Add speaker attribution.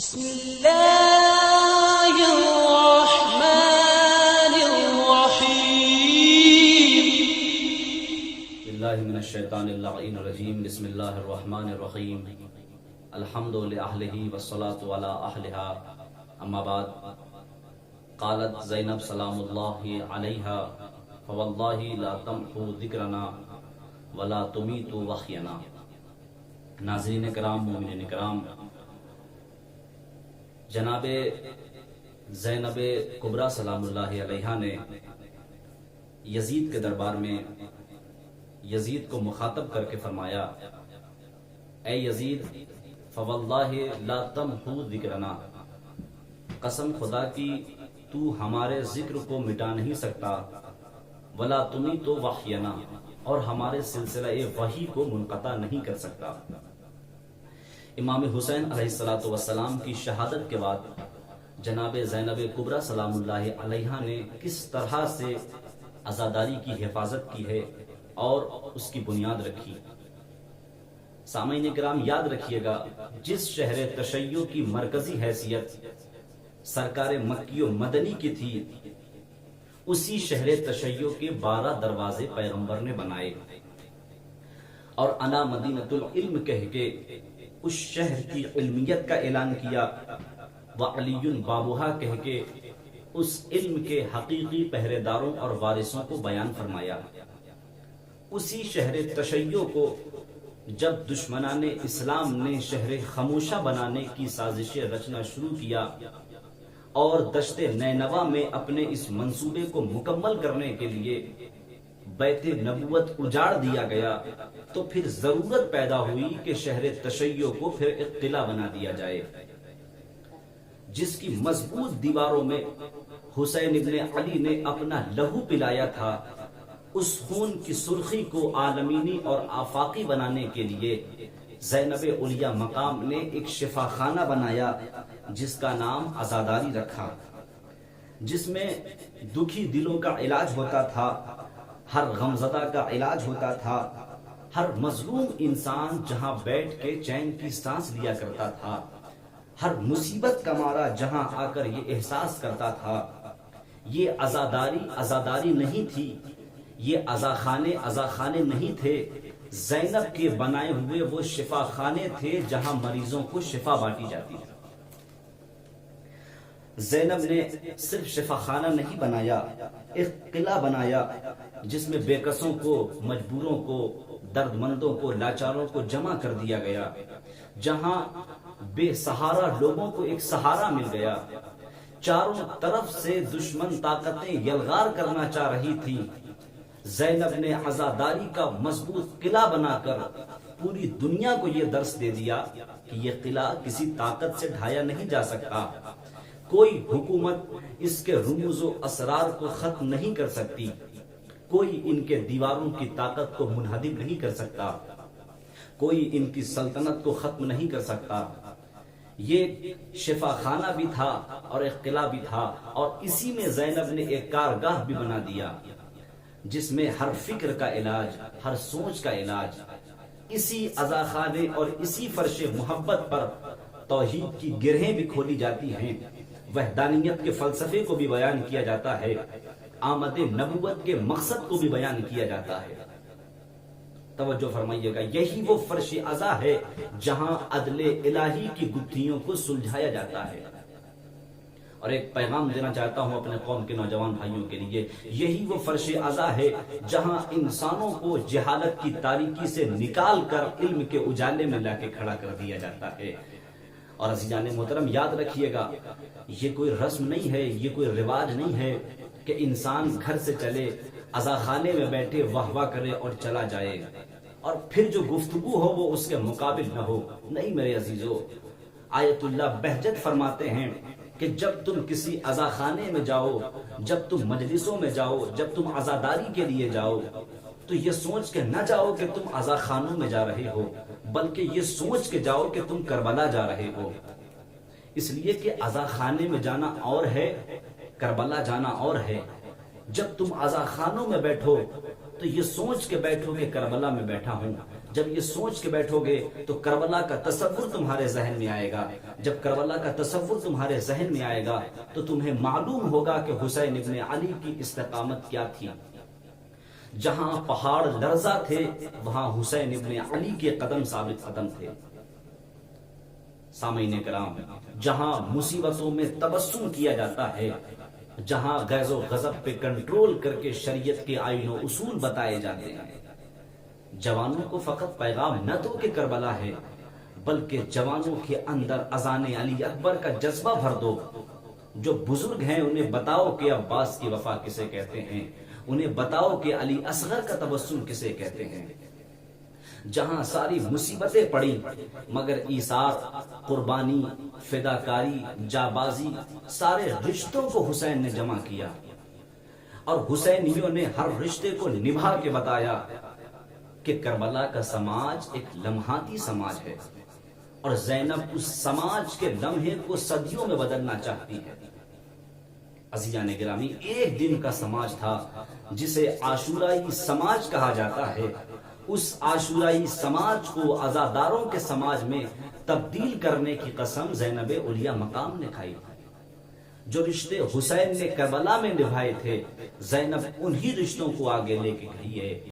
Speaker 1: بسم الله الرحمن الرحيم.
Speaker 2: بالله من الشيطان اللعين الرجيم. بسم الله الرحمن الرحيم. الحمد لأهله والصلاة على أهلها. أما بعد، قالت زینب سلام اللہ علیہا فواللہ لا تمحو ذکرنا ولا تمیت وحینا. ناظرین کرام، مومنین کرام، جناب زینب کبریٰ سلام اللہ علیہا نے یزید کے دربار میں یزید کو مخاطب کر کے فرمایا، اے یزید، فواللہ لا تمحو ذکرنا، قسم خدا کی تو ہمارے ذکر کو مٹا نہیں سکتا، ولا تمیت وحینا، اور ہمارے سلسلہ وحی کو منقطع نہیں کر سکتا. امام حسین علیہ السلام کی شہادت کے بعد جناب زینب کبریٰ سلام اللہ علیہا نے کس طرح سے عزاداری کی حفاظت کی ہے اور اس کی بنیاد رکھی. سامعین کرام، یاد رکھیے گا، جس شہر تشیع کی مرکزی حیثیت سرکار مکی و مدنی کی تھی، اسی شہر تشیع کے 12 دروازے پیغمبر نے بنائے اور انا مدینۃ العلم کہہ کے اس شہر کی علمیت کا اعلان کیا، وعلی بابوہا کہہ کے اس علم کے حقیقی پہرے داروں اور وارثوں کو بیان فرمایا. اسی شہر تشیع کو جب دشمنان اسلام نے شہر خموشہ بنانے کی سازشیں رچنا شروع کیا اور دشت نینوا میں اپنے اس منصوبے کو مکمل کرنے کے لیے بیت نبوت اجاڑ دیا گیا، تو پھر ضرورت پیدا ہوئی کہ شہر تشیع کو پھر ایک قلعہ بنا دیا جائے، جس کی مضبوط دیواروں میں حسین ابن علی نے اپنا لہو پلایا تھا. اس خون کی سرخی کو عالمینی اور آفاقی بنانے کے لیے زینب علیہ مقام نے ایک شفا خانہ بنایا جس کا نام عزاداری رکھا، جس میں دکھی دلوں کا علاج ہوتا تھا، ہر غمزدہ کا علاج ہوتا تھا، ہر مظلوم انسان جہاں بیٹھ کے چین کی سانس لیا کرتا تھا، ہر مصیبت کا مارا جہاں آ کر یہ احساس کرتا تھا. یہ عزاداری نہیں تھی، یہ عزاخانے نہیں تھے، زینب کے بنائے ہوئے وہ شفا خانے تھے جہاں مریضوں کو شفا بانٹی جاتی تھی. زینب نے صرف شفا خانہ نہیں بنایا، ایک قلعہ بنایا جس میں بے کسوں کو، مجبوروں کو، درد مندوں کو، لاچاروں کو جمع کر دیا گیا، جہاں بے سہارا لوگوں کو ایک سہارا مل گیا. چاروں طرف سے دشمن طاقتیں یلغار کرنا چاہ رہی تھی، زینب نے عزاداری کا مضبوط قلعہ بنا کر پوری دنیا کو یہ درس دے دیا کہ یہ قلعہ کسی طاقت سے ڈھایا نہیں جا سکتا، کوئی حکومت اس کے رموز و اسرار کو ختم نہیں کر سکتی، کوئی ان کے دیواروں کی طاقت کو منہدم نہیں کر سکتا، کوئی ان کی سلطنت کو ختم نہیں کر سکتا. یہ شفا خانہ بھی تھا اور ایک قلعہ بھی تھا، اور اسی میں زینب نے ایک کارگاہ بھی بنا دیا جس میں ہر فکر کا علاج، ہر سوچ کا علاج، اسی عزاخانے اور اسی فرش محبت پر توحید کی گرہیں بھی کھولی جاتی ہیں، وحدانیت کے فلسفے کو بھی بیان کیا جاتا ہے، آمد نبوت کے مقصد کو بھی بیان کیا جاتا ہے. توجہ فرمائیے گا، یہی وہ فرش عزا ہے جہاں عدل الہی کی گتھیوں کو سلجھایا جاتا ہے. اور ایک پیغام دینا چاہتا ہوں اپنے قوم کے نوجوان بھائیوں کے لیے، یہی وہ فرش عزا ہے جہاں انسانوں کو جہالت کی تاریکی سے نکال کر علم کے اجالے میں لا کے کھڑا کر دیا جاتا ہے. اور عزیزان محترم، یاد رکھیے گا، یہ کوئی رسم نہیں ہے، یہ کوئی رواج نہیں ہے کہ انسان گھر سے چلے، عزاخانے میں بیٹھے واہ واہ کرے اور چلا جائے، اور پھر جو گفتگو ہو وہ اس کے مقابل نہ ہو. نہیں میرے عزیزو، آیت اللہ بہجت فرماتے ہیں کہ جب تم کسی عزاخانے میں جاؤ، جب تم مجلسوں میں جاؤ، جب تم عزاداری کے لیے جاؤ، تو یہ سوچ کے نہ جاؤ کہ تم عزاخانوں میں جا رہے ہو، بلکہ یہ سوچ کے جاؤ کہ تم کربلا جا رہے ہو. اس لیے کہ عزاخانے میں جانا اور ہے، کربلا جانا اور ہے. جب تم عزا خانوں میں بیٹھو تو یہ سوچ کے بیٹھو کہ کربلا میں بیٹھا ہوں. جب یہ سوچ کے بیٹھو گے تو کربلا کا تصور تمہارے ذہن میں آئے گا. جب کربلا کا تصور تمہارے ذہن میں آئے گا تو تمہیں معلوم ہوگا کہ حسین ابن علی کی استقامت کیا تھی. جہاں پہاڑ لرزا تھے وہاں حسین ابن علی کے قدم ثابت قدم تھے. سامعین کرام، جہاں مصیبتوں میں تبسم کیا جاتا ہے، جہاں غیظ و غضب پہ کنٹرول کر کے شریعت کے آئین و اصول بتائے جاتے ہیں، جوانوں کو فقط پیغام نہ دو کہ کربلا ہے، بلکہ جوانوں کے اندر اذان علی اکبر کا جذبہ بھر دو. جو بزرگ ہیں انہیں بتاؤ کہ عباس کی وفا کسے کہتے ہیں، انہیں بتاؤ کہ علی اصغر کا تبسم کسے کہتے ہیں. جہاں ساری مصیبتیں پڑی مگر ایثار، قربانی، فداکاری، جابازی، سارے رشتوں کو حسین نے جمع کیا اور حسینیوں نے ہر رشتے کو نبھا کے بتایا کہ کربلا کا سماج ایک لمحاتی سماج ہے اور زینب اس سماج کے لمحے کو صدیوں میں بدلنا چاہتی ہے. عزیزان گرامی، ایک دن کا سماج تھا جسے عاشورائی سماج کہا جاتا ہے. اس عاشورائی سماج کو عزاداروں کے سماج میں تبدیل کرنے کی قسم زینب علیہ مقام نے کھائی. جو رشتے حسین نے کربلا میں نبھائے تھے، زینب انہی رشتوں کو آگے لے کے گئی ہے.